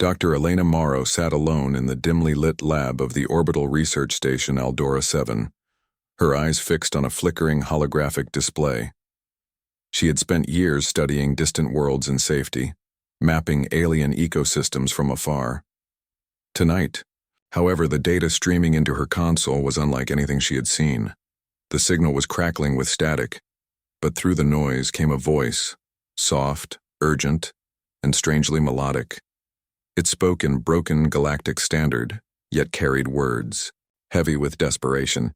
Dr. Elena Morrow sat alone in the dimly lit lab of the orbital research station Aldora 7, her eyes fixed on a flickering holographic display. She had spent years studying distant worlds in safety, mapping alien ecosystems from afar. Tonight, however, the data streaming into her console was unlike anything she had seen. The signal was crackling with static, but through the noise came a voice, soft, urgent, and strangely melodic. It spoke in broken galactic standard, yet carried words, heavy with desperation.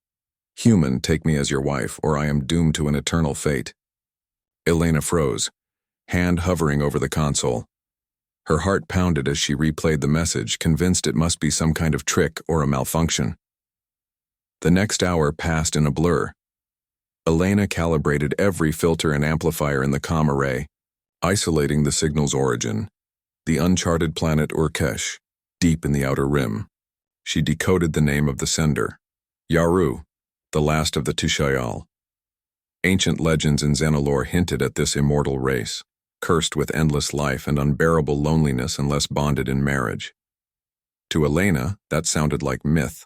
"Human, take me as your wife, or I am doomed to an eternal fate." Elena froze, hand hovering over the console. Her heart pounded as she replayed the message, convinced it must be some kind of trick or a malfunction. The next hour passed in a blur. Elena calibrated every filter and amplifier in the comm array, isolating the signal's origin. The uncharted planet Orcs, deep in the outer rim. She decoded the name of the sender. Yaru, the last of the Tushayal. Ancient legends in Xenolore hinted at this immortal race, cursed with endless life and unbearable loneliness unless bonded in marriage. To Elena, that sounded like myth.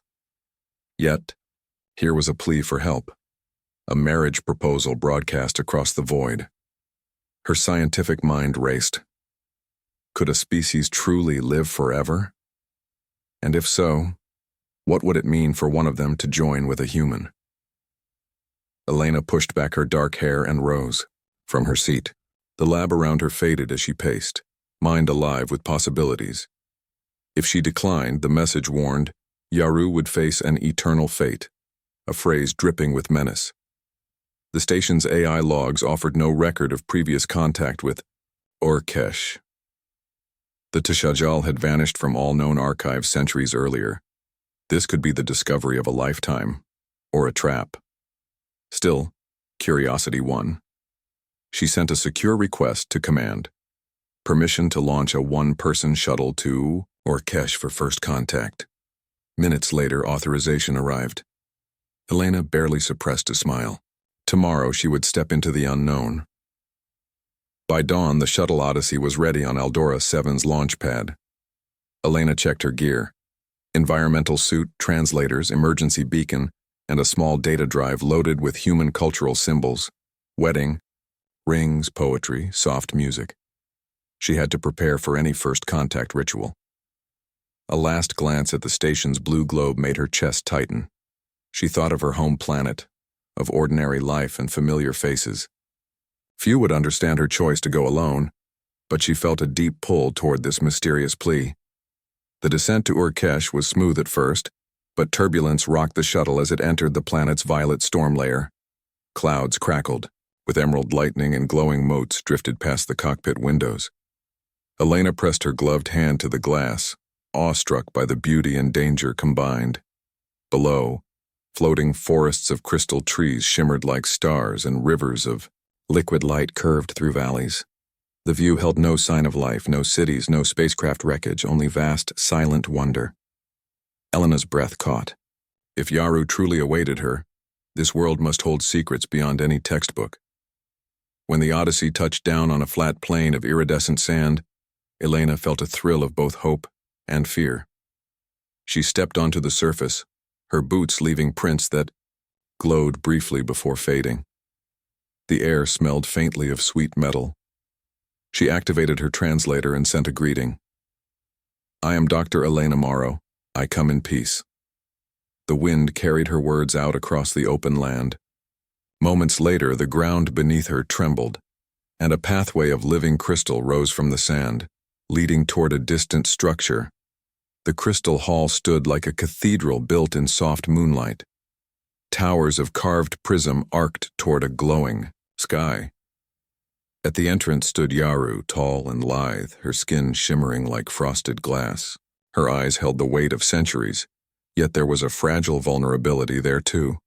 Yet, here was a plea for help. A marriage proposal broadcast across the void. Her scientific mind raced. Could a species truly live forever? And if so, what would it mean for one of them to join with a human? Elena pushed back her dark hair and rose from her seat. The lab around her faded as she paced, mind alive with possibilities. If she declined, the message warned, Yaru would face an eternal fate, a phrase dripping with menace. The station's AI logs offered no record of previous contact with Orcs. The Tushajal had vanished from all known archives centuries earlier. This could be the discovery of a lifetime, or a trap. Still, curiosity won. She sent a secure request to command. Permission to launch a one-person shuttle to Orcs for first contact. Minutes later, authorization arrived. Elena barely suppressed a smile. Tomorrow she would step into the unknown. By dawn, the shuttle Odyssey was ready on Aldora 7's launch pad. Elena checked her gear. Environmental suit, translators, emergency beacon, and a small data drive loaded with human cultural symbols. Wedding, rings, poetry, soft music. She had to prepare for any first contact ritual. A last glance at the station's blue globe made her chest tighten. She thought of her home planet, of ordinary life and familiar faces. Few would understand her choice to go alone, but she felt a deep pull toward this mysterious plea. The descent to Orcs was smooth at first, but turbulence rocked the shuttle as it entered the planet's violet storm layer. Clouds crackled, with emerald lightning and glowing motes drifted past the cockpit windows. Elena pressed her gloved hand to the glass, awestruck by the beauty and danger combined. Below, floating forests of crystal trees shimmered like stars and rivers of liquid light curved through valleys. The view held no sign of life, no cities, no spacecraft wreckage, only vast, silent wonder. Elena's breath caught. If Yaru truly awaited her, this world must hold secrets beyond any textbook. When the Odyssey touched down on a flat plain of iridescent sand, Elena felt a thrill of both hope and fear. She stepped onto the surface, her boots leaving prints that glowed briefly before fading. The air smelled faintly of sweet metal. She activated her translator and sent a greeting. "I am Dr. Elena Morrow. I come in peace." The wind carried her words out across the open land. Moments later, the ground beneath her trembled, and a pathway of living crystal rose from the sand, leading toward a distant structure. The crystal hall stood like a cathedral built in soft moonlight. Towers of carved prism arced toward a glowing sky. At the entrance stood Yaru, tall and lithe, her skin shimmering like frosted glass. Her eyes held the weight of centuries, yet there was a fragile vulnerability there too.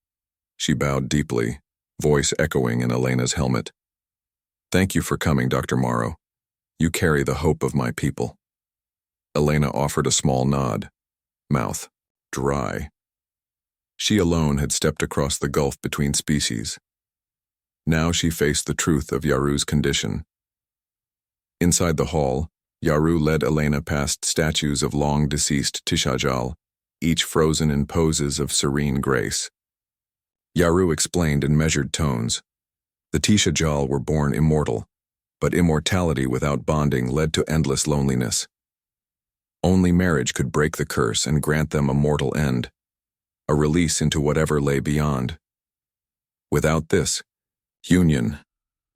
She bowed deeply, voice echoing in Elena's helmet. "Thank you for coming, Dr. Morrow. You carry the hope of my people." Elena offered a small nod, mouth dry. She alone had stepped across the gulf between species. Now she faced the truth of Yaru's condition. Inside the hall, Yaru led Elena past statues of long-deceased Tishajal, each frozen in poses of serene grace. Yaru explained in measured tones. The Tishajal were born immortal, but immortality without bonding led to endless loneliness. Only marriage could break the curse and grant them a mortal end, a release into whatever lay beyond. Without this union,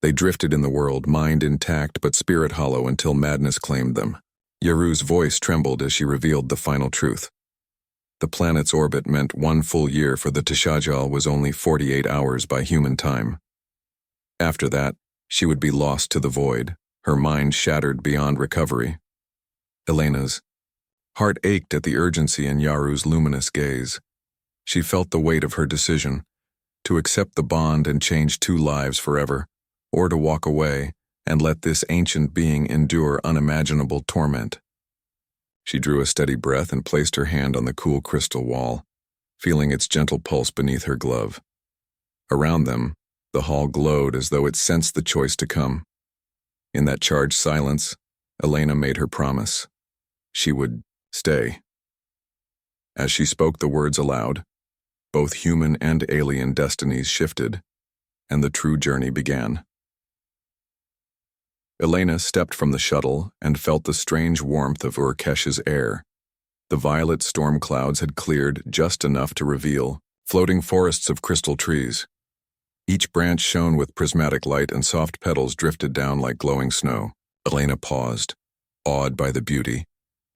they drifted in the world, mind intact but spirit hollow until madness claimed them. Yaru's voice trembled as she revealed the final truth. The planet's orbit meant 1 full year for the Tishajal was only 48 hours by human time. After that, she would be lost to the void, her mind shattered beyond recovery. Elena's heart ached at the urgency in Yaru's luminous gaze. She felt the weight of her decision, to accept the bond and change 2 lives forever, or to walk away and let this ancient being endure unimaginable torment. She drew a steady breath and placed her hand on the cool crystal wall, feeling its gentle pulse beneath her glove. Around them, the hall glowed as though it sensed the choice to come. In that charged silence, Elena made her promise. She would stay. As she spoke the words aloud, both human and alien destinies shifted, and the true journey began. Elena stepped from the shuttle and felt the strange warmth of Urkesh's air. The violet storm clouds had cleared just enough to reveal floating forests of crystal trees. Each branch shone with prismatic light and soft petals drifted down like glowing snow. Elena paused, awed by the beauty,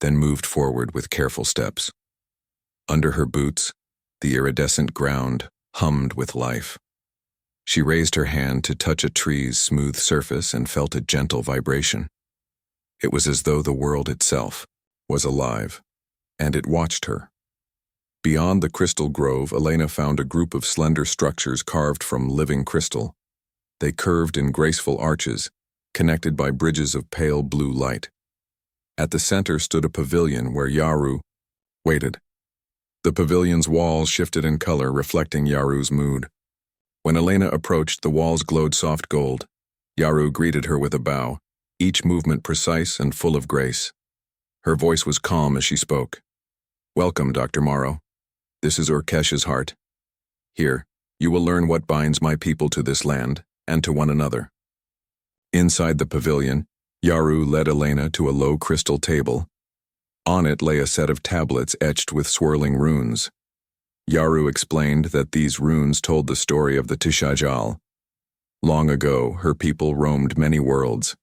then moved forward with careful steps. Under her boots, the iridescent ground hummed with life. She raised her hand to touch a tree's smooth surface and felt a gentle vibration. It was as though the world itself was alive, and it watched her. Beyond the crystal grove, Elena found a group of slender structures carved from living crystal. They curved in graceful arches, connected by bridges of pale blue light. At the center stood a pavilion where Yaru waited. The pavilion's walls shifted in color, reflecting Yaru's mood. When Elena approached, the walls glowed soft gold. Yaru greeted her with a bow, each movement precise and full of grace. Her voice was calm as she spoke. "Welcome, Dr. Morrow. This is Urkesh's heart. Here, you will learn what binds my people to this land and to one another." Inside the pavilion, Yaru led Elena to a low crystal table. On it lay a set of tablets etched with swirling runes. Yaru explained that these runes told the story of the Tishajal. Long ago, her people roamed many worlds.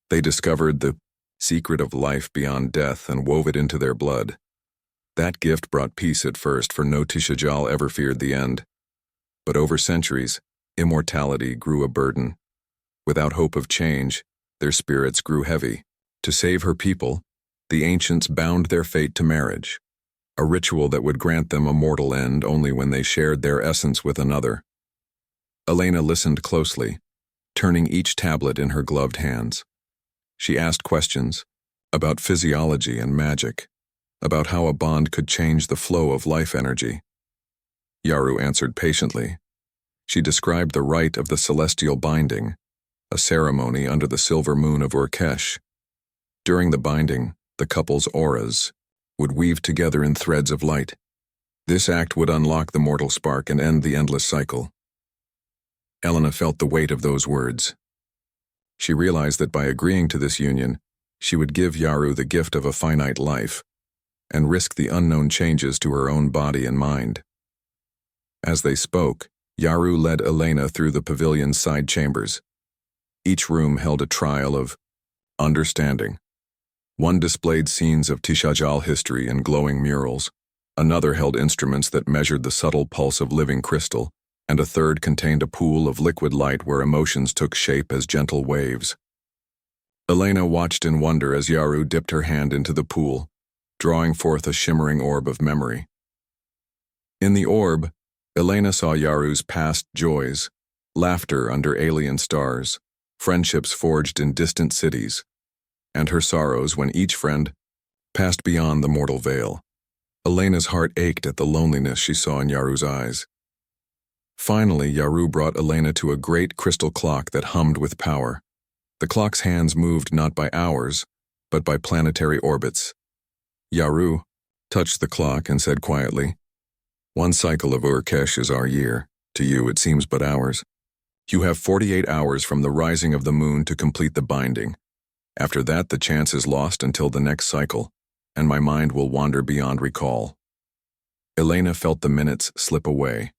They discovered the secret of life beyond death and wove it into their blood. That gift brought peace at first, for no Tishajal ever feared the end. But over centuries, immortality grew a burden. Without hope of change, their spirits grew heavy. To save her people, the ancients bound their fate to marriage, a ritual that would grant them a mortal end only when they shared their essence with another. Elena listened closely, turning each tablet in her gloved hands. She asked questions about physiology and magic, about how a bond could change the flow of life energy. Yaru answered patiently. She described the rite of the celestial binding, a ceremony under the silver moon of Urkesh. During the binding, the couple's auras would weave together in threads of light. This act would unlock the mortal spark and end the endless cycle. Elena felt the weight of those words. She realized that by agreeing to this union, she would give Yaru the gift of a finite life and risk the unknown changes to her own body and mind. As they spoke, Yaru led Elena through the pavilion's side chambers. Each room held a trial of understanding. One displayed scenes of Tishajal history in glowing murals, another held instruments that measured the subtle pulse of living crystal, and a third contained a pool of liquid light where emotions took shape as gentle waves. Elena watched in wonder as Yaru dipped her hand into the pool, drawing forth a shimmering orb of memory. In the orb, Elena saw Yaru's past joys, laughter under alien stars, friendships forged in distant cities, and her sorrows when each friend passed beyond the mortal veil. Elena's heart ached at the loneliness she saw in Yaru's eyes. Finally, Yaru brought Elena to a great crystal clock that hummed with power. The clock's hands moved not by hours, but by planetary orbits. Yaru touched the clock and said quietly, "One cycle of Urkesh is our year. To you it seems but hours. You have 48 hours from the rising of the moon to complete the binding. After that, the chance is lost until the next cycle, and my mind will wander beyond recall." Elena felt the minutes slip away.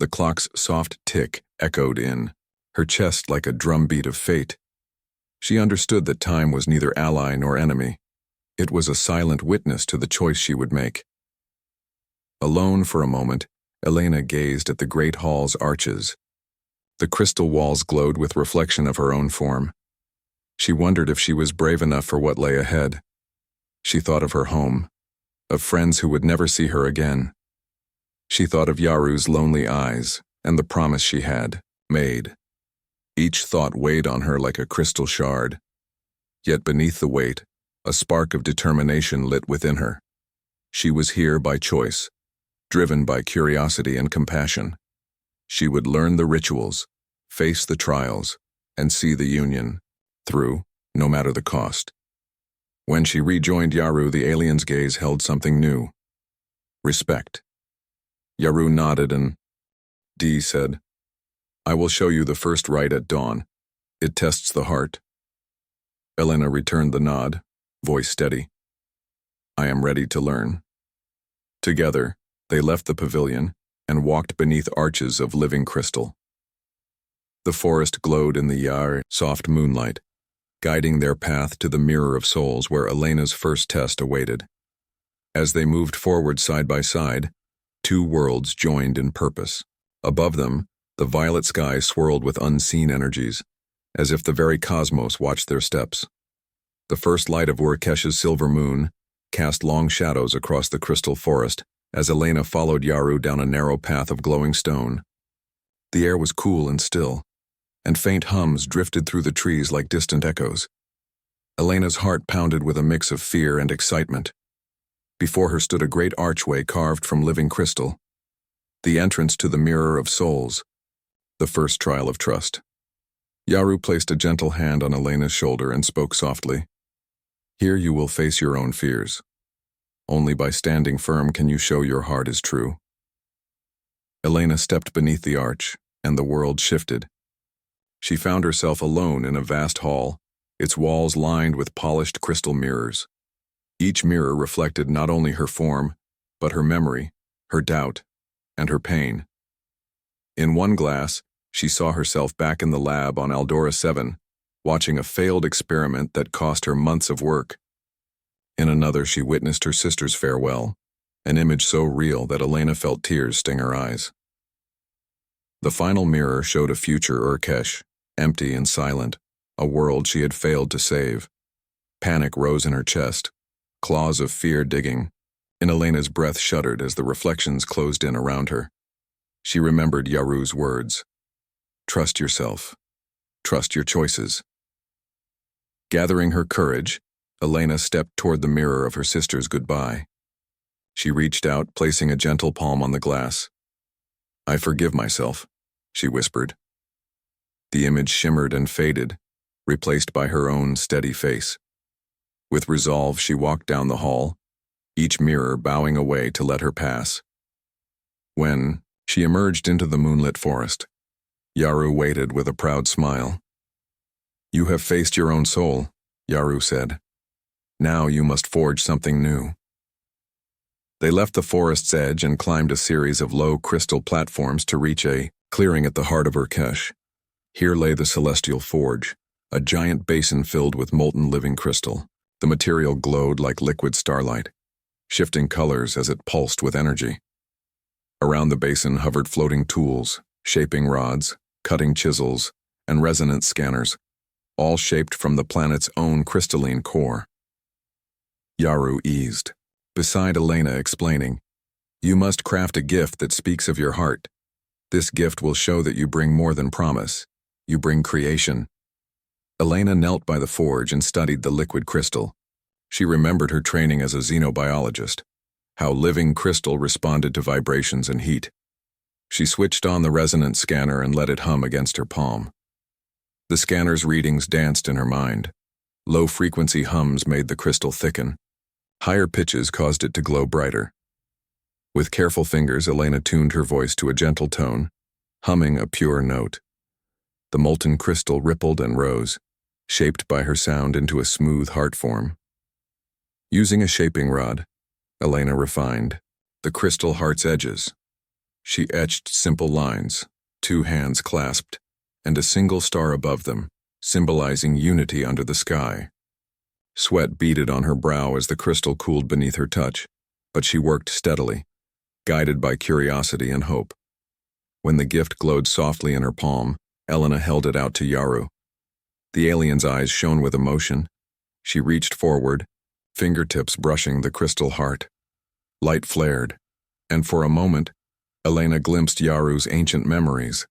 The clock's soft tick echoed in her chest like a drumbeat of fate. She understood that time was neither ally nor enemy. It was a silent witness to the choice she would make. Alone for a moment, Elena gazed at the great hall's arches. The crystal walls glowed with reflection of her own form. She wondered if she was brave enough for what lay ahead. She thought of her home, of friends who would never see her again. She thought of Yaru's lonely eyes and the promise she had made. Each thought weighed on her like a crystal shard. Yet beneath the weight, a spark of determination lit within her. She was here by choice, driven by curiosity and compassion. She would learn the rituals, face the trials, and see the union through, no matter the cost. When she rejoined Yaru, the alien's gaze held something new. Respect. Yaru nodded and Dee said, "I will show you the first rite at dawn. It tests the heart." Elena returned the nod, voice steady. "I am ready to learn." Together, they left the pavilion and walked beneath arches of living crystal. The forest glowed in the Yar soft moonlight, guiding their path to the Mirror of Souls where Elena's first test awaited. As they moved forward side by side, two worlds joined in purpose. Above them, the violet sky swirled with unseen energies, as if the very cosmos watched their steps. The first light of Urkesh's silver moon cast long shadows across the crystal forest as Elena followed Yaru down a narrow path of glowing stone. The air was cool and still, and faint hums drifted through the trees like distant echoes. Elena's heart pounded with a mix of fear and excitement. Before her stood a great archway carved from living crystal, the entrance to the Mirror of Souls, the first trial of trust. Yaru placed a gentle hand on Elena's shoulder and spoke softly. "Here you will face your own fears. Only by standing firm can you show your heart is true." Elena stepped beneath the arch, and the world shifted. She found herself alone in a vast hall, its walls lined with polished crystal mirrors. Each mirror reflected not only her form, but her memory, her doubt, and her pain. In one glass, she saw herself back in the lab on Aldora 7, watching a failed experiment that cost her months of work. In another, she witnessed her sister's farewell, an image so real that Elena felt tears sting her eyes. The final mirror showed a future Urkesh, empty and silent, a world she had failed to save. Panic rose in her chest, claws of fear digging, and Elena's breath shuddered as the reflections closed in around her. She remembered Yaru's words. Trust yourself. Trust your choices. Gathering her courage, Elena stepped toward the mirror of her sister's goodbye. She reached out, placing a gentle palm on the glass. "I forgive myself," she whispered. The image shimmered and faded, replaced by her own steady face. With resolve, she walked down the hall, each mirror bowing away to let her pass. When she emerged into the moonlit forest, Yaru waited with a proud smile. "You have faced your own soul," Yaru said. "Now you must forge something new." They left the forest's edge and climbed a series of low crystal platforms to reach a clearing at the heart of Urkesh. Here lay the celestial forge, a giant basin filled with molten living crystal. The material glowed like liquid starlight, shifting colors as it pulsed with energy. Around the basin hovered floating tools, shaping rods, cutting chisels, and resonance scanners, all shaped from the planet's own crystalline core. Yaru eased, beside Elena, explaining, "You must craft a gift that speaks of your heart. This gift will show that you bring more than promise. You bring creation." Elena knelt by the forge and studied the liquid crystal. She remembered her training as a xenobiologist, how living crystal responded to vibrations and heat. She switched on the resonance scanner and let it hum against her palm. The scanner's readings danced in her mind, Low-frequency hums made the crystal thicken. Higher pitches caused it to glow brighter. With careful fingers, Elena tuned her voice to a gentle tone, humming a pure note. The molten crystal rippled and rose, shaped by her sound into a smooth heart form. Using a shaping rod, Elena refined the crystal heart's edges. She etched simple lines, 2 hands clasped, and a single star above them, symbolizing unity under the sky. Sweat beaded on her brow as the crystal cooled beneath her touch, but she worked steadily, guided by curiosity and hope. When the gift glowed softly in her palm, Elena held it out to Yaru. The alien's eyes shone with emotion. She reached forward, fingertips brushing the crystal heart. Light flared, and for a moment, Elena glimpsed Yaru's ancient memories.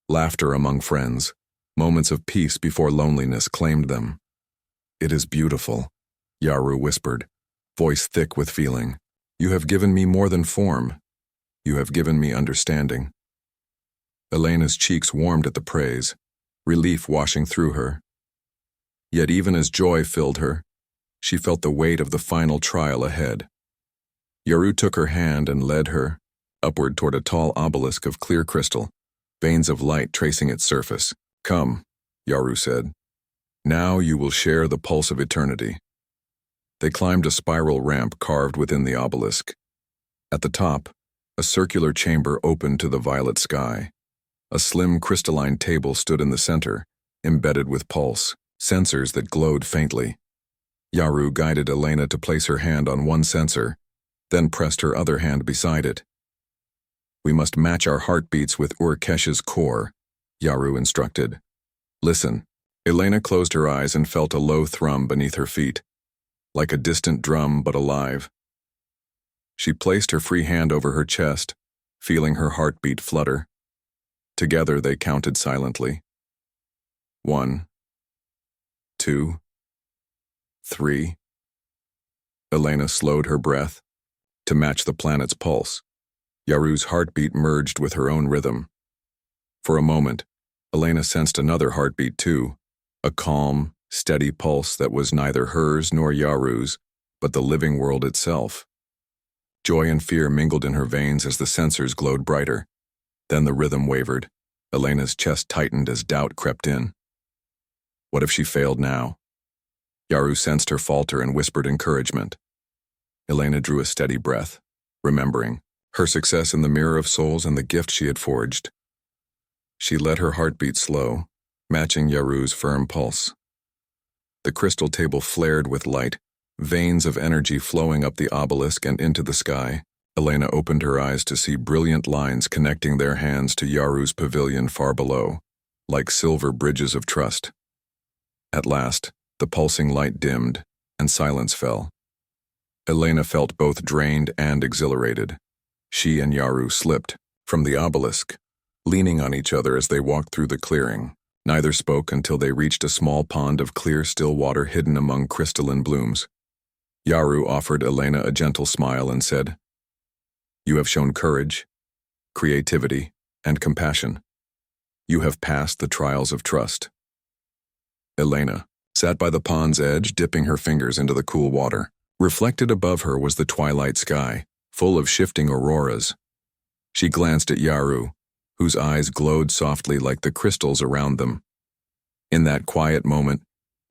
Laughter among friends, moments of peace before loneliness claimed them. "It is beautiful," Yaru whispered, voice thick with feeling. "You have given me more than form. You have given me understanding." Elena's cheeks warmed at the praise, relief washing through her. Yet even as joy filled her, she felt the weight of the final trial ahead. Yaru took her hand and led her upward toward a tall obelisk of clear crystal, veins of light tracing its surface. "Come," Yaru said. "Now you will share the pulse of eternity." They climbed a spiral ramp carved within the obelisk. At the top, a circular chamber opened to the violet sky. A slim crystalline table stood in the center, embedded with pulse, sensors that glowed faintly. Yaru guided Elena to place her hand on one sensor, then pressed her other hand beside it. "We must match our heartbeats with Urkesh's core," Yaru instructed. "Listen." Elena closed her eyes and felt a low thrum beneath her feet, like a distant drum but alive. She placed her free hand over her chest, feeling her heartbeat flutter. Together they counted silently. 1, 2, 3. Elena slowed her breath to match the planet's pulse. Yaru's heartbeat merged with her own rhythm. For a moment, Elena sensed another heartbeat too, a calm, steady pulse that was neither hers nor Yaru's, but the living world itself. Joy and fear mingled in her veins as the sensors glowed brighter. Then the rhythm wavered. Elena's chest tightened as doubt crept in. What if she failed now? Yaru sensed her falter and whispered encouragement. Elena drew a steady breath, remembering her success in the mirror of souls and the gift she had forged. She let her heartbeat slow, matching Yaru's firm pulse. The crystal table flared with light, veins of energy flowing up the obelisk and into the sky. Elena opened her eyes to see brilliant lines connecting their hands to Yaru's pavilion far below, like silver bridges of trust. At last, the pulsing light dimmed, and silence fell. Elena felt both drained and exhilarated. She and Yaru slipped from the obelisk, leaning on each other as they walked through the clearing. Neither spoke until they reached a small pond of clear, still water hidden among crystalline blooms. Yaru offered Elena a gentle smile and said, "You have shown courage, creativity, and compassion. You have passed the trials of trust." Elena sat by the pond's edge, dipping her fingers into the cool water. Reflected above her was the twilight sky, full of shifting auroras. She glanced at Yaru, whose eyes glowed softly like the crystals around them. In that quiet moment,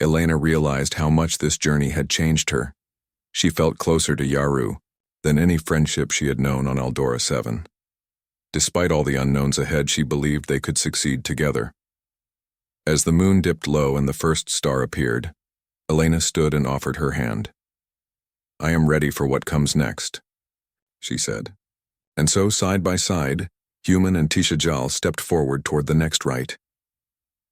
Elena realized how much this journey had changed her. She felt closer to Yaru than any friendship she had known on Eldora 7. Despite all the unknowns ahead, she believed they could succeed together. As the moon dipped low and the first star appeared, Elena stood and offered her hand. "I am ready for what comes next," she said. And so, side by side, Human and Tishajal stepped forward toward the next rite.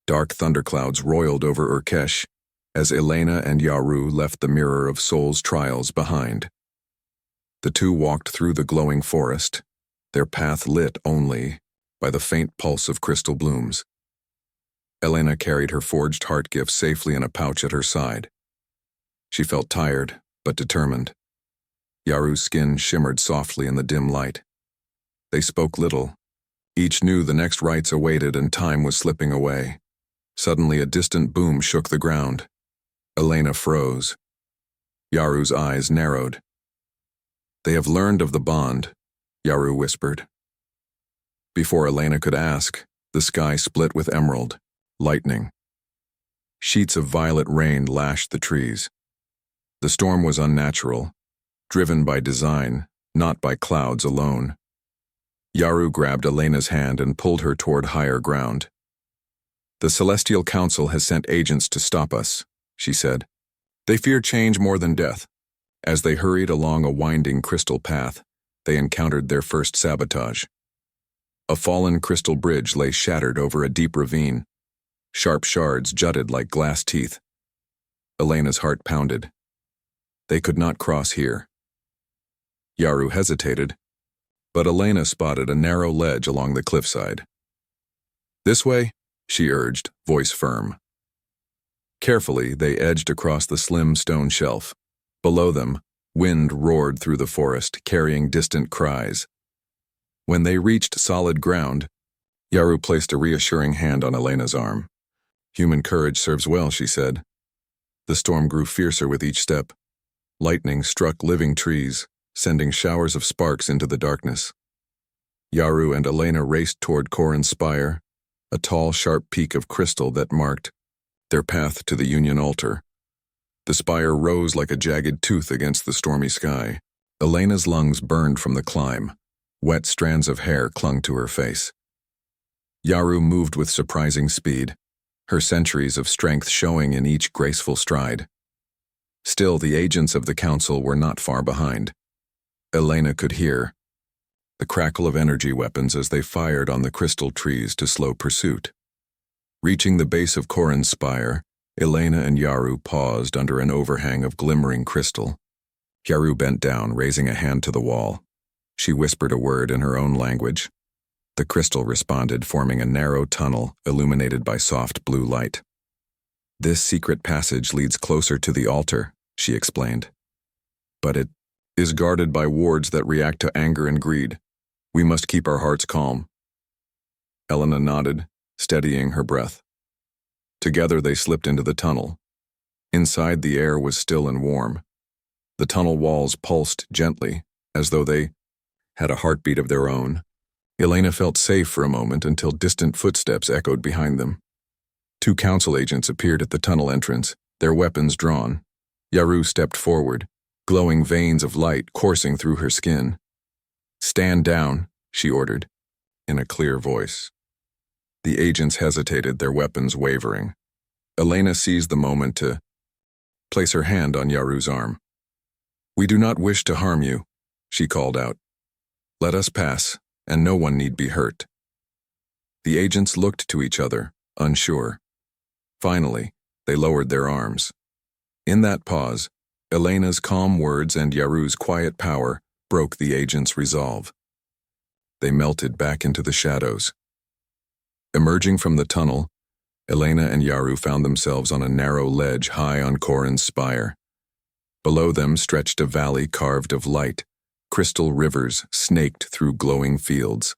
Dark thunderclouds roiled over Urkesh as Elena and Yaru left the mirror of Soul's trials behind. The two walked through the glowing forest, their path lit only by the faint pulse of crystal blooms. Elena carried her forged heart gift safely in a pouch at her side. She felt tired, but determined. Yaru's skin shimmered softly in the dim light. They spoke little. Each knew the next rites awaited and time was slipping away. Suddenly a distant boom shook the ground. Elena froze. Yaru's eyes narrowed. "They have learned of the bond," Yaru whispered. Before Elena could ask, the sky split with emerald, lightning. Sheets of violet rain lashed the trees. The storm was unnatural, driven by design, not by clouds alone. Yaru grabbed Elena's hand and pulled her toward higher ground. "The Celestial Council has sent agents to stop us," she said. "They fear change more than death." As they hurried along a winding crystal path, they encountered their first sabotage. A fallen crystal bridge lay shattered over a deep ravine. Sharp shards jutted like glass teeth. Elena's heart pounded. They could not cross here. Yaru hesitated, but Elena spotted a narrow ledge along the cliffside. "This way," she urged, voice firm. Carefully, they edged across the slim stone shelf. Below them, wind roared through the forest, carrying distant cries. When they reached solid ground, Yaru placed a reassuring hand on Elena's arm. "Human courage serves well," she said. The storm grew fiercer with each step. Lightning struck living trees, sending showers of sparks into the darkness. Yaru and Elena raced toward Corin's spire, a tall, sharp peak of crystal that marked their path to the Union altar. The spire rose like a jagged tooth against the stormy sky. Elena's lungs burned from the climb. Wet strands of hair clung to her face. Yaru moved with surprising speed, her centuries of strength showing in each graceful stride. Still, the agents of the council were not far behind. Elena could hear the crackle of energy weapons as they fired on the crystal trees to slow pursuit. Reaching the base of Corin's spire, Elena and Yaru paused under an overhang of glimmering crystal. Yaru bent down, raising a hand to the wall. She whispered a word in her own language. The crystal responded, forming a narrow tunnel illuminated by soft blue light. "This secret passage leads closer to the altar," she explained. "But it is guarded by wards that react to anger and greed. We must keep our hearts calm." Elena nodded, steadying her breath. Together they slipped into the tunnel. Inside, the air was still and warm. The tunnel walls pulsed gently, as though they had a heartbeat of their own. Elena felt safe for a moment until distant footsteps echoed behind them. 2 council agents appeared at the tunnel entrance, their weapons drawn. Yaru stepped forward, glowing veins of light coursing through her skin. "Stand down," she ordered, in a clear voice. The agents hesitated, their weapons wavering. Elena seized the moment to place her hand on Yaru's arm. "We do not wish to harm you," she called out. "Let us pass, and no one need be hurt." The agents looked to each other, unsure. Finally, they lowered their arms. In that pause, Elena's calm words and Yaru's quiet power broke the agents' resolve. They melted back into the shadows. Emerging from the tunnel, Elena and Yaru found themselves on a narrow ledge high on Corin's spire. Below them stretched a valley carved of light. Crystal rivers snaked through glowing fields.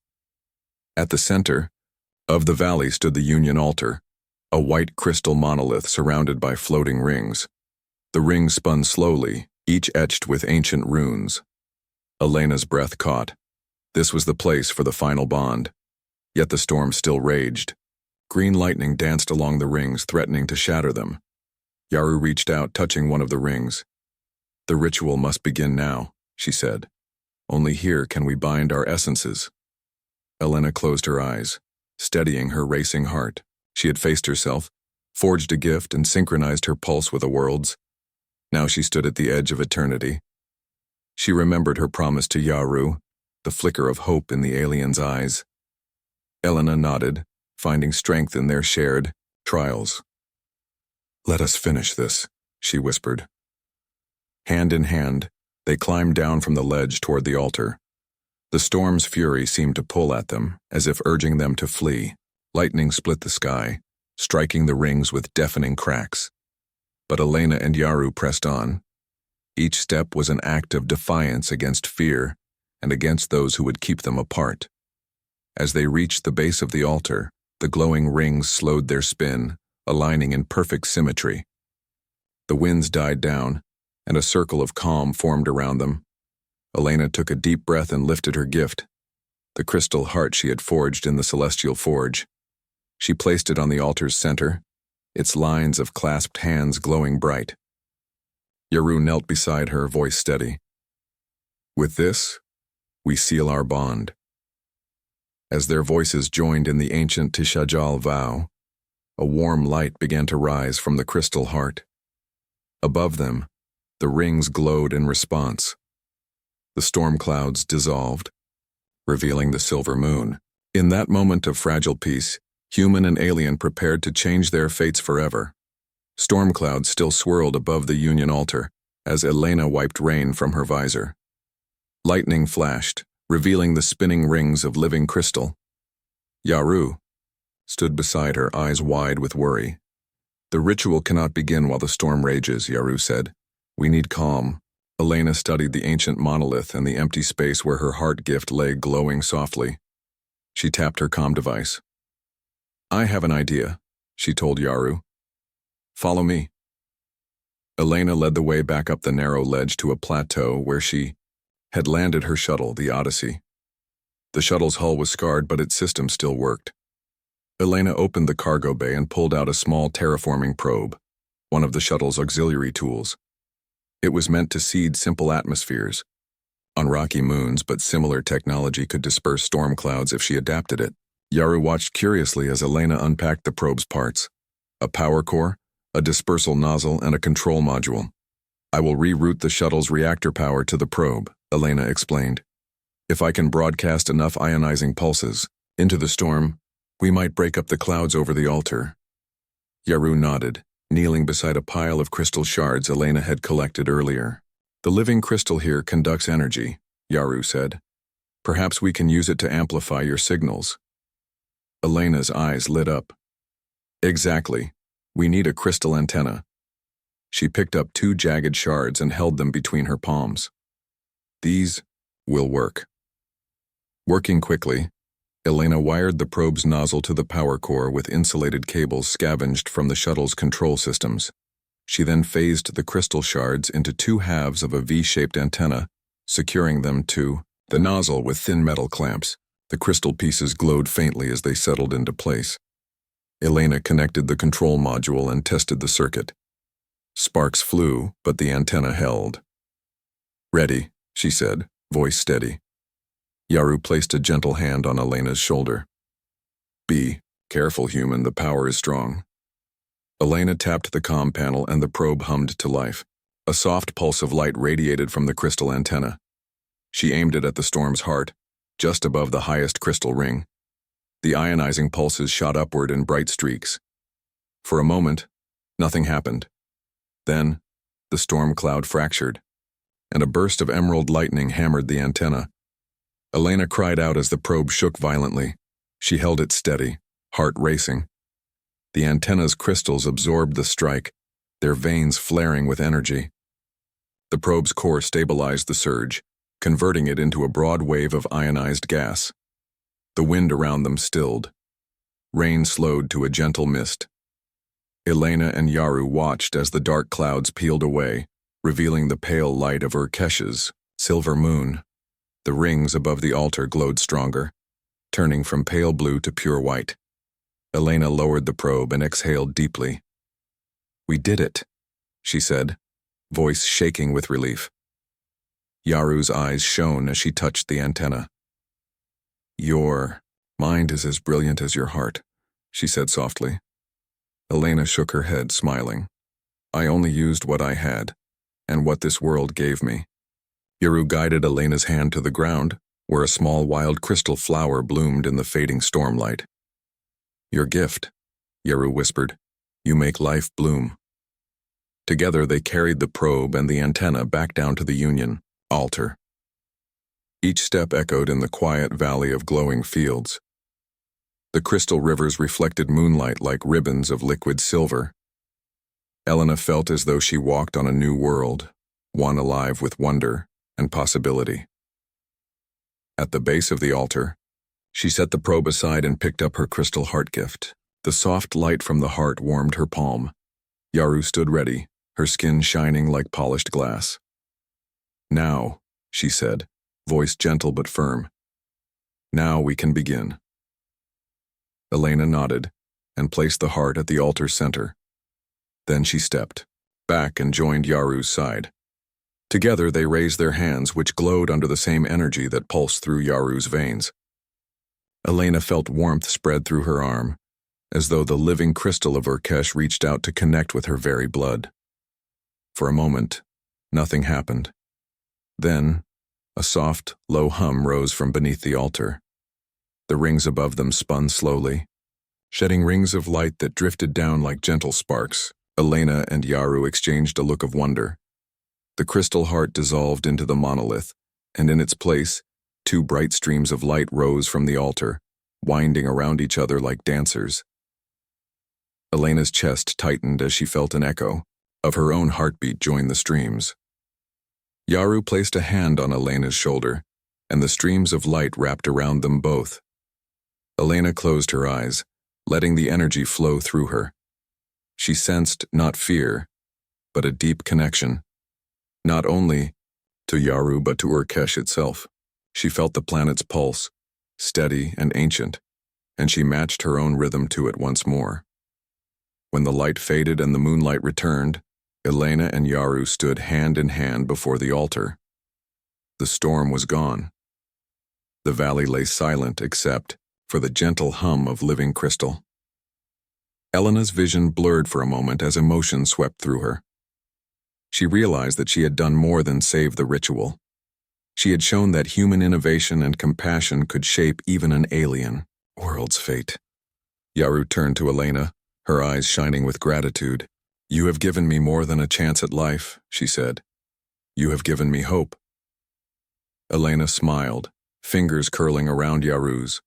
At the center of the valley stood the Union altar, a white crystal monolith surrounded by floating rings. The rings spun slowly, each etched with ancient runes. Elena's breath caught. This was the place for the final bond. Yet the storm still raged. Green lightning danced along the rings, threatening to shatter them. Yaru reached out, touching one of the rings. "The ritual must begin now," she said. "Only here can we bind our essences." Elena closed her eyes, steadying her racing heart. She had faced herself, forged a gift, and synchronized her pulse with a world's. Now she stood at the edge of eternity. She remembered her promise to Yaru, the flicker of hope in the alien's eyes. Elena nodded, finding strength in their shared trials. "Let us finish this," she whispered. Hand in hand, they climbed down from the ledge toward the altar. The storm's fury seemed to pull at them, as if urging them to flee. Lightning split the sky, striking the rings with deafening cracks. But Elena and Yaru pressed on. Each step was an act of defiance against fear and against those who would keep them apart. As they reached the base of the altar, the glowing rings slowed their spin, aligning in perfect symmetry. The winds died down, and a circle of calm formed around them. Elena took a deep breath and lifted her gift, the crystal heart she had forged in the celestial forge. She placed it on the altar's center, its lines of clasped hands glowing bright. Yaru knelt beside her, voice steady. With this, we seal our bond. As their voices joined in the ancient Tishajal vow, a warm light began to rise from the crystal heart. Above them, the rings glowed in response. The storm clouds dissolved, revealing the silver moon. In that moment of fragile peace, human and alien prepared to change their fates forever. Storm clouds still swirled above the Union altar as Elena wiped rain from her visor. Lightning flashed, revealing the spinning rings of living crystal. Yaru stood beside her, eyes wide with worry. The ritual cannot begin while the storm rages, Yaru said. We need calm. Elena studied the ancient monolith and the empty space where her heart gift lay glowing softly. She tapped her comm device. I have an idea, she told Yaru. Follow me. Elena led the way back up the narrow ledge to a plateau where she had landed her shuttle, the Odyssey. The shuttle's hull was scarred, but its system still worked. Elena opened the cargo bay and pulled out a small terraforming probe, one of the shuttle's auxiliary tools. It was meant to seed simple atmospheres on rocky moons, but similar technology could disperse storm clouds if she adapted it. Yaru watched curiously as Elena unpacked the probe's parts. A power core, a dispersal nozzle, and a control module. I will reroute the shuttle's reactor power to the probe, Elena explained. If I can broadcast enough ionizing pulses into the storm, we might break up the clouds over the altar. Yaru nodded, kneeling beside a pile of crystal shards Elena had collected earlier. The living crystal here conducts energy, Yaru said. Perhaps we can use it to amplify your signals. Elena's eyes lit up. Exactly. We need a crystal antenna. She picked up 2 jagged shards and held them between her palms. These will work. Working quickly, Elena wired the probe's nozzle to the power core with insulated cables scavenged from the shuttle's control systems. She then phased the crystal shards into 2 halves of a V-shaped antenna, securing them to the nozzle with thin metal clamps. The crystal pieces glowed faintly as they settled into place. Elena connected the control module and tested the circuit. Sparks flew, but the antenna held. Ready, she said, voice steady. Yaru placed a gentle hand on Elena's shoulder. Be careful, human, the power is strong. Elena tapped the comm panel and the probe hummed to life. A soft pulse of light radiated from the crystal antenna. She aimed it at the storm's heart, just above the highest crystal ring. The ionizing pulses shot upward in bright streaks. For a moment, nothing happened. Then, the storm cloud fractured, and a burst of emerald lightning hammered the antenna. Elena cried out as the probe shook violently. She held it steady, heart racing. The antenna's crystals absorbed the strike, their veins flaring with energy. The probe's core stabilized the surge, converting it into a broad wave of ionized gas. The wind around them stilled. Rain slowed to a gentle mist. Elena and Yaru watched as the dark clouds peeled away, revealing the pale light of Urkesh's silver moon. The rings above the altar glowed stronger, turning from pale blue to pure white. Elena lowered the probe and exhaled deeply. We did it, she said, voice shaking with relief. Yaru's eyes shone as she touched the antenna. Your mind is as brilliant as your heart, she said softly. Elena shook her head, smiling. I only used what I had, and what this world gave me. Yaru guided Elena's hand to the ground, where a small wild crystal flower bloomed in the fading stormlight. Your gift, Yaru whispered. You make life bloom. Together they carried the probe and the antenna back down to the Union altar. Each step echoed in the quiet valley of glowing fields. The crystal rivers reflected moonlight like ribbons of liquid silver. Elena felt as though she walked on a new world, one alive with wonder and possibility. At the base of the altar, she set the probe aside and picked up her crystal heart gift. The soft light from the heart warmed her palm. Yaru stood ready, her skin shining like polished glass. "Now," she said, voice gentle but firm. "Now we can begin." Elena nodded and placed the heart at the altar's center. Then she stepped back and joined Yaru's side. Together they raised their hands, which glowed under the same energy that pulsed through Yaru's veins. Elena felt warmth spread through her arm, as though the living crystal of Urkesh reached out to connect with her very blood. For a moment, nothing happened. Then, a soft, low hum rose from beneath the altar. The rings above them spun slowly, shedding rings of light that drifted down like gentle sparks. Elena and Yaru exchanged a look of wonder. The crystal heart dissolved into the monolith, and in its place, two bright streams of light rose from the altar, winding around each other like dancers. Elena's chest tightened as she felt an echo of her own heartbeat join the streams. Yaru placed a hand on Elena's shoulder, and the streams of light wrapped around them both. Elena closed her eyes, letting the energy flow through her. She sensed not fear, but a deep connection, not only to Yaru but to Urkesh itself. She felt the planet's pulse, steady and ancient, and she matched her own rhythm to it once more. When the light faded and the moonlight returned, Elena and Yaru stood hand in hand before the altar. The storm was gone. The valley lay silent except for the gentle hum of living crystal. Elena's vision blurred for a moment as emotion swept through her. She realized that she had done more than save the ritual. She had shown that human innovation and compassion could shape even an alien world's fate. Yaru turned to Elena, her eyes shining with gratitude. "You have given me more than a chance at life," she said. "You have given me hope." Elena smiled, fingers curling around Yaru's.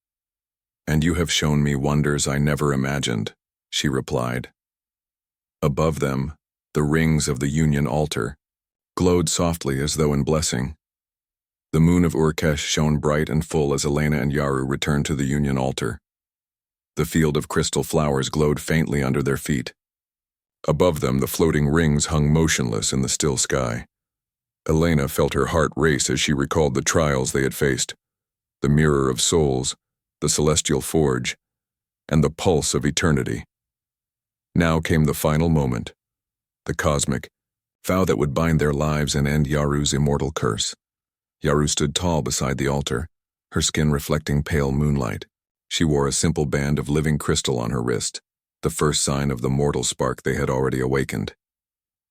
"And you have shown me wonders I never imagined," she replied. Above them, the rings of the Union altar glowed softly as though in blessing. The moon of Urkesh shone bright and full as Elena and Yaru returned to the Union altar. The field of crystal flowers glowed faintly under their feet. Above them, the floating rings hung motionless in the still sky. Elena felt her heart race as she recalled the trials they had faced, the mirror of souls, the celestial forge, and the pulse of eternity. Now came the final moment, the cosmic vow that would bind their lives and end Yaru's immortal curse. Yaru stood tall beside the altar, her skin reflecting pale moonlight. She wore a simple band of living crystal on her wrist, the first sign of the mortal spark they had already awakened.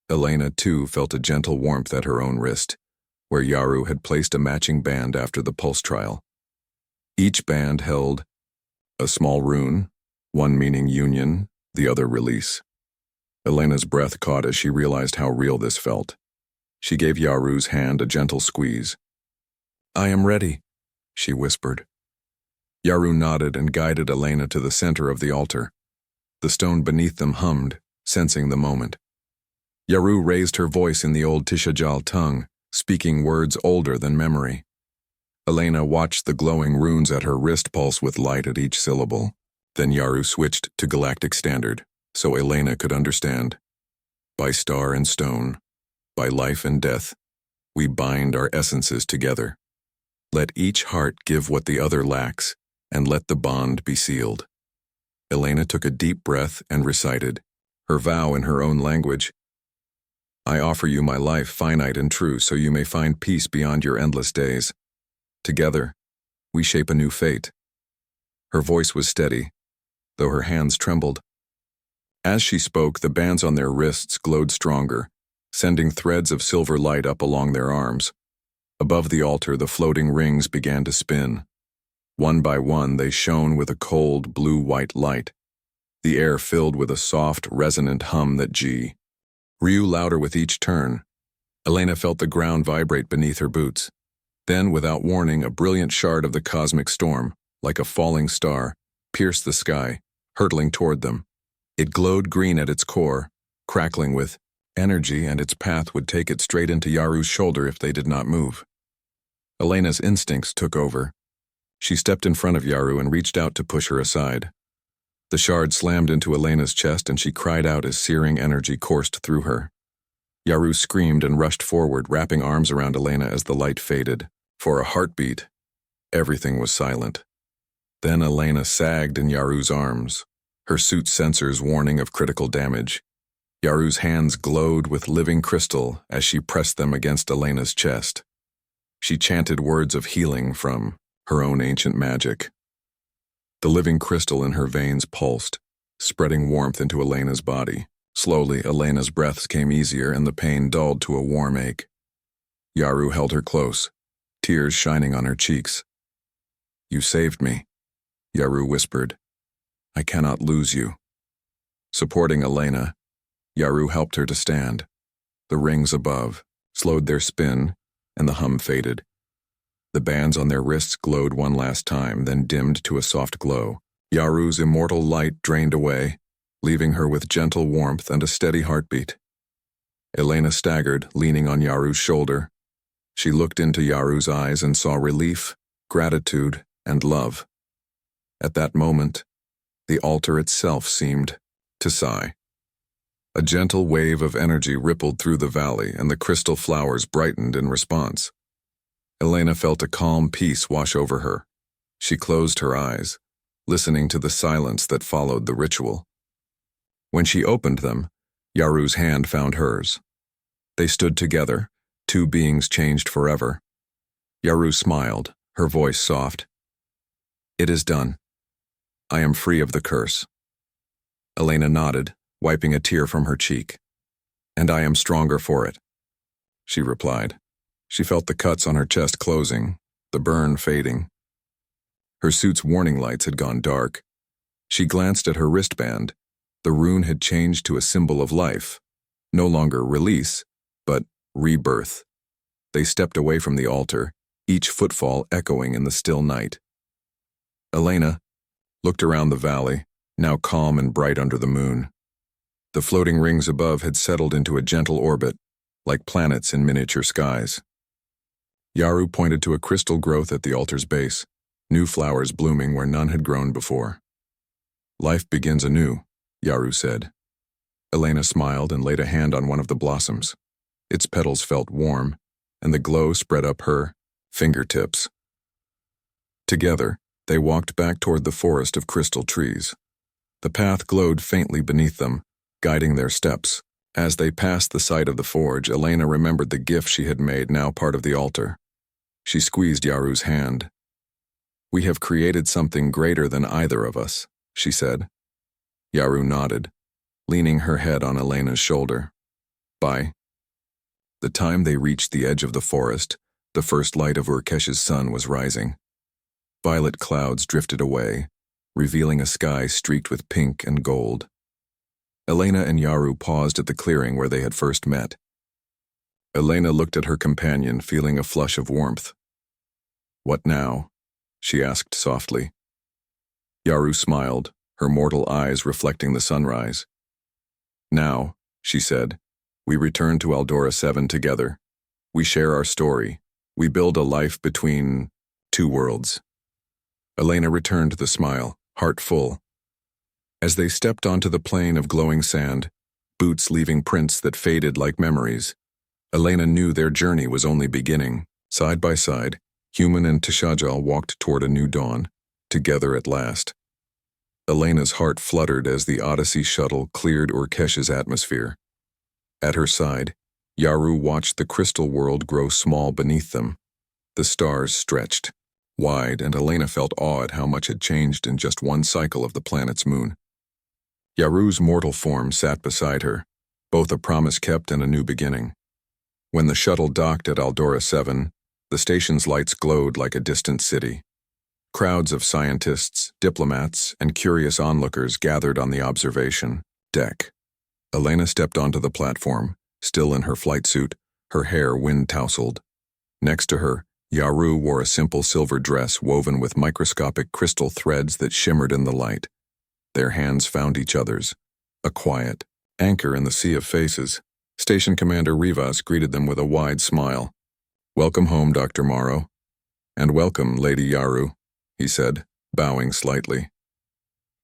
Elena, too, felt a gentle warmth at her own wrist, where Yaru had placed a matching band after the pulse trial. Each band held a small rune, one meaning union, the other release. Elena's breath caught as she realized how real this felt. She gave Yaru's hand a gentle squeeze. "I am ready," she whispered. Yaru nodded and guided Elena to the center of the altar. The stone beneath them hummed, sensing the moment. Yaru raised her voice in the old Tishajal tongue, speaking words older than memory. Elena watched the glowing runes at her wrist pulse with light at each syllable. Then Yaru switched to Galactic Standard, so Elena could understand. "By star and stone, by life and death, we bind our essences together. Let each heart give what the other lacks, and let the bond be sealed." Elena took a deep breath and recited, her vow in her own language. "I offer you my life, finite and true, so you may find peace beyond your endless days. Together, we shape a new fate." Her voice was steady, though her hands trembled. As she spoke, the bands on their wrists glowed stronger, sending threads of silver light up along their arms. Above the altar, the floating rings began to spin. One by one, they shone with a cold, blue-white light. The air filled with a soft, resonant hum that grew louder with each turn. Elena felt the ground vibrate beneath her boots. Then, without warning, a brilliant shard of the cosmic storm, like a falling star, pierced the sky, hurtling toward them. It glowed green at its core, crackling with energy, and its path would take it straight into Yaru's shoulder if they did not move. Elena's instincts took over. She stepped in front of Yaru and reached out to push her aside. The shard slammed into Elena's chest and she cried out as searing energy coursed through her. Yaru screamed and rushed forward, wrapping arms around Elena as the light faded. For a heartbeat, everything was silent. Then Elena sagged in Yaru's arms, her suit's sensors warning of critical damage. Yaru's hands glowed with living crystal as she pressed them against Elena's chest. She chanted words of healing from her own ancient magic. The living crystal in her veins pulsed, spreading warmth into Elena's body. Slowly, Elena's breaths came easier and the pain dulled to a warm ache. Yaru held her close, tears shining on her cheeks. "You saved me," Yaru whispered. "I cannot lose you." Supporting Elena, Yaru helped her to stand. The rings above slowed their spin, and the hum faded. The bands on their wrists glowed one last time, then dimmed to a soft glow. Yaru's immortal light drained away, leaving her with gentle warmth and a steady heartbeat. Elena staggered, leaning on Yaru's shoulder. She looked into Yaru's eyes and saw relief, gratitude, and love. At that moment, the altar itself seemed to sigh. A gentle wave of energy rippled through the valley, and the crystal flowers brightened in response. Elena felt a calm peace wash over her. She closed her eyes, listening to the silence that followed the ritual. When she opened them, Yaru's hand found hers. They stood together, two beings changed forever. Yaru smiled, her voice soft. "It is done. I am free of the curse." Elena nodded, wiping a tear from her cheek. "And I am stronger for it," she replied. She felt the cuts on her chest closing, the burn fading. Her suit's warning lights had gone dark. She glanced at her wristband. The rune had changed to a symbol of life. No longer release, but rebirth. They stepped away from the altar, each footfall echoing in the still night. Elena looked around the valley, now calm and bright under the moon. The floating rings above had settled into a gentle orbit, like planets in miniature skies. Yaru pointed to a crystal growth at the altar's base, new flowers blooming where none had grown before. "Life begins anew," Yaru said. Elena smiled and laid a hand on one of the blossoms. Its petals felt warm, and the glow spread up her fingertips. Together, they walked back toward the forest of crystal trees. The path glowed faintly beneath them, guiding their steps. As they passed the site of the forge, Elena remembered the gift she had made, now part of the altar. She squeezed Yaru's hand. "We have created something greater than either of us," she said. Yaru nodded, leaning her head on Elena's shoulder. By the time they reached the edge of the forest, the first light of Urkesh's sun was rising. Violet clouds drifted away, revealing a sky streaked with pink and gold. Elena and Yaru paused at the clearing where they had first met. Elena looked at her companion, feeling a flush of warmth. "What now?" she asked softly. Yaru smiled, her mortal eyes reflecting the sunrise. "Now," she said, "we return to Aldora 7 together. We share our story. We build a life between two worlds." Elena returned the smile, heart full. As they stepped onto the plain of glowing sand, boots leaving prints that faded like memories, Elena knew their journey was only beginning. Side by side, Human and Tishajal walked toward a new dawn, together at last. Elena's heart fluttered as the Odyssey shuttle cleared Urkesh's atmosphere. At her side, Yaru watched the crystal world grow small beneath them. The stars stretched wide, and Elena felt awe at how much had changed in just one cycle of the planet's moon. Yaru's mortal form sat beside her, both a promise kept and a new beginning. When the shuttle docked at Aldora 7, the station's lights glowed like a distant city. Crowds of scientists, diplomats, and curious onlookers gathered on the observation deck. Elena stepped onto the platform, still in her flight suit, her hair wind-tousled. Next to her, Yaru wore a simple silver dress woven with microscopic crystal threads that shimmered in the light. Their hands found each other's, a quiet anchor in the sea of faces. Station Commander Rivas greeted them with a wide smile. "Welcome home, Dr. Morrow." "And welcome, Lady Yaru," he said, bowing slightly.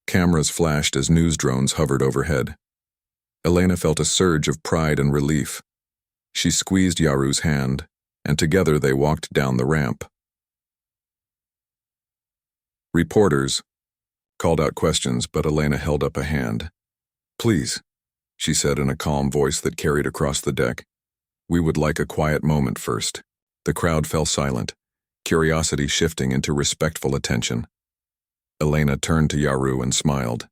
Cameras flashed as news drones hovered overhead. Elena felt a surge of pride and relief. She squeezed Yaru's hand, and together they walked down the ramp. Reporters called out questions, but Elena held up a hand. "Please," she said in a calm voice that carried across the deck. "We would like a quiet moment first." The crowd fell silent, curiosity shifting into respectful attention. Elena turned to Yaru and smiled.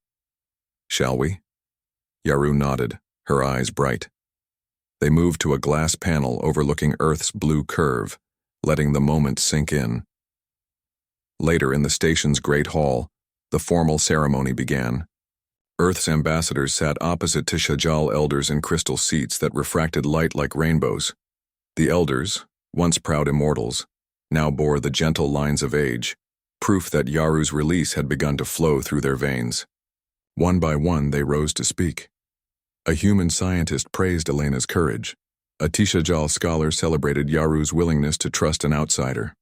"Shall we?" Yaru nodded, her eyes bright. They moved to a glass panel overlooking Earth's blue curve, letting the moment sink in. Later in the station's great hall, the formal ceremony began. Earth's ambassadors sat opposite to Shajal elders in crystal seats that refracted light like rainbows. The elders, once proud immortals, now bore the gentle lines of age, proof that Yaru's release had begun to flow through their veins. One by one they rose to speak. A human scientist praised Elena's courage. A Tishajal scholar celebrated Yaru's willingness to trust an outsider.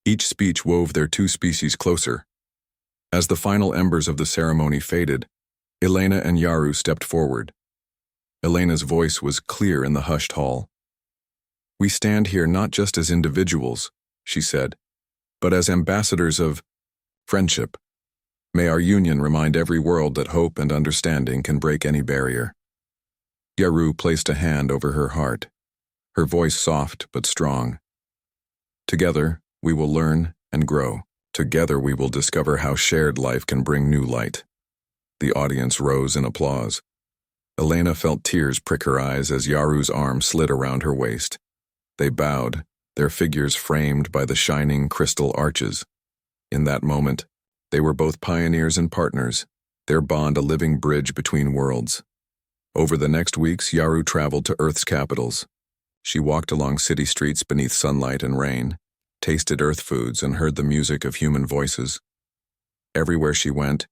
Each speech wove their two species closer. As the final embers of the ceremony faded, Elena and Yaru stepped forward. Elena's voice was clear in the hushed hall. "We stand here not just as individuals," she said, "but as ambassadors of friendship. May our union remind every world that hope and understanding can break any barrier." Yaru placed a hand over her heart, her voice soft but strong. "Together, we will learn and grow. Together we will discover how shared life can bring new light." The audience rose in applause. Elena felt tears prick her eyes as Yaru's arm slid around her waist. They bowed, their figures framed by the shining crystal arches. In that moment, they were both pioneers and partners, their bond a living bridge between worlds. Over the next weeks, Yaru traveled to Earth's capitals. She walked along city streets beneath sunlight and rain, tasted Earth foods, and heard the music of human voices. Everywhere she went,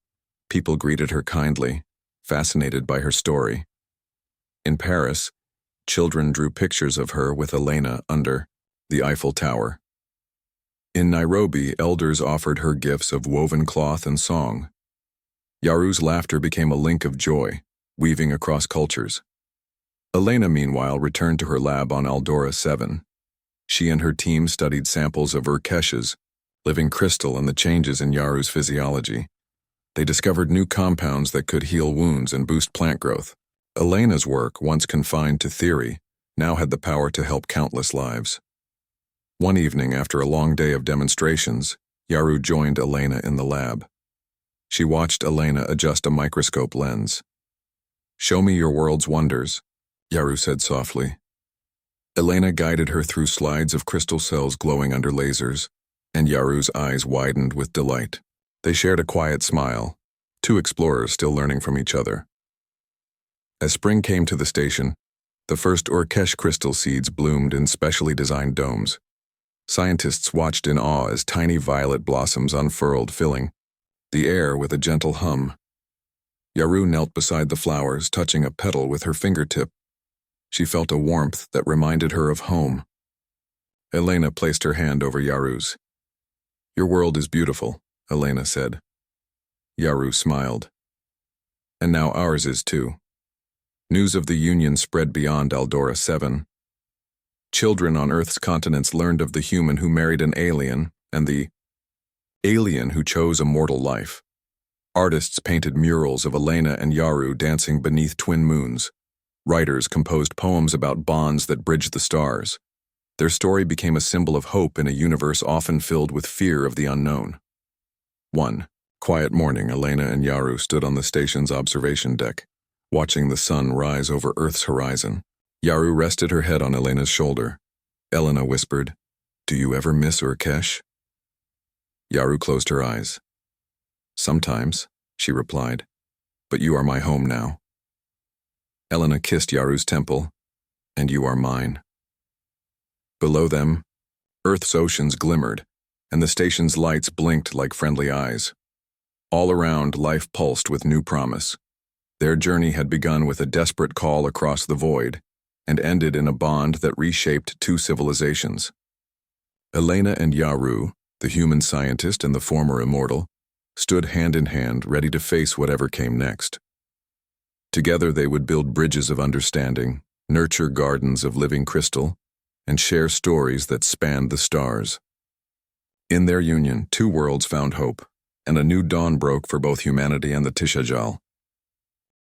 people greeted her kindly, fascinated by her story. In Paris, children drew pictures of her with Elena under the Eiffel Tower. In Nairobi, elders offered her gifts of woven cloth and song. Yaru's laughter became a link of joy, weaving across cultures. Elena, meanwhile, returned to her lab on Aldora 7. She and her team studied samples of Urkesh's living crystal and the changes in Yaru's physiology. They discovered new compounds that could heal wounds and boost plant growth. Elena's work, once confined to theory, now had the power to help countless lives. One evening, after a long day of demonstrations, Yaru joined Elena in the lab. She watched Elena adjust a microscope lens. "Show me your world's wonders," Yaru said softly. Elena guided her through slides of crystal cells glowing under lasers, and Yaru's eyes widened with delight. They shared a quiet smile, two explorers still learning from each other. As spring came to the station, the first Orcs crystal seeds bloomed in specially designed domes. Scientists watched in awe as tiny violet blossoms unfurled, filling the air with a gentle hum. Yaru knelt beside the flowers, touching a petal with her fingertip. She felt a warmth that reminded her of home. Elena placed her hand over Yaru's. "Your world is beautiful," Elena said. Yaru smiled. "And now ours is too." News of the Union spread beyond Aldora 7. Children on Earth's continents learned of the human who married an alien and the alien who chose a mortal life. Artists painted murals of Elena and Yaru dancing beneath twin moons. Writers composed poems about bonds that bridged the stars. Their story became a symbol of hope in a universe often filled with fear of the unknown. One quiet morning, Elena and Yaru stood on the station's observation deck, watching the sun rise over Earth's horizon. Yaru rested her head on Elena's shoulder. Elena whispered, "Do you ever miss Urkesh?" Yaru closed her eyes. "Sometimes," she replied, "but you are my home now." Elena kissed Yaru's temple, "And you are mine." Below them, Earth's oceans glimmered, and the station's lights blinked like friendly eyes. All around, life pulsed with new promise. Their journey had begun with a desperate call across the void, and ended in a bond that reshaped two civilizations. Elena and Yaru, the human scientist and the former immortal, stood hand in hand, ready to face whatever came next. Together they would build bridges of understanding, nurture gardens of living crystal, and share stories that spanned the stars. In their union, two worlds found hope, and a new dawn broke for both humanity and the Tishajal.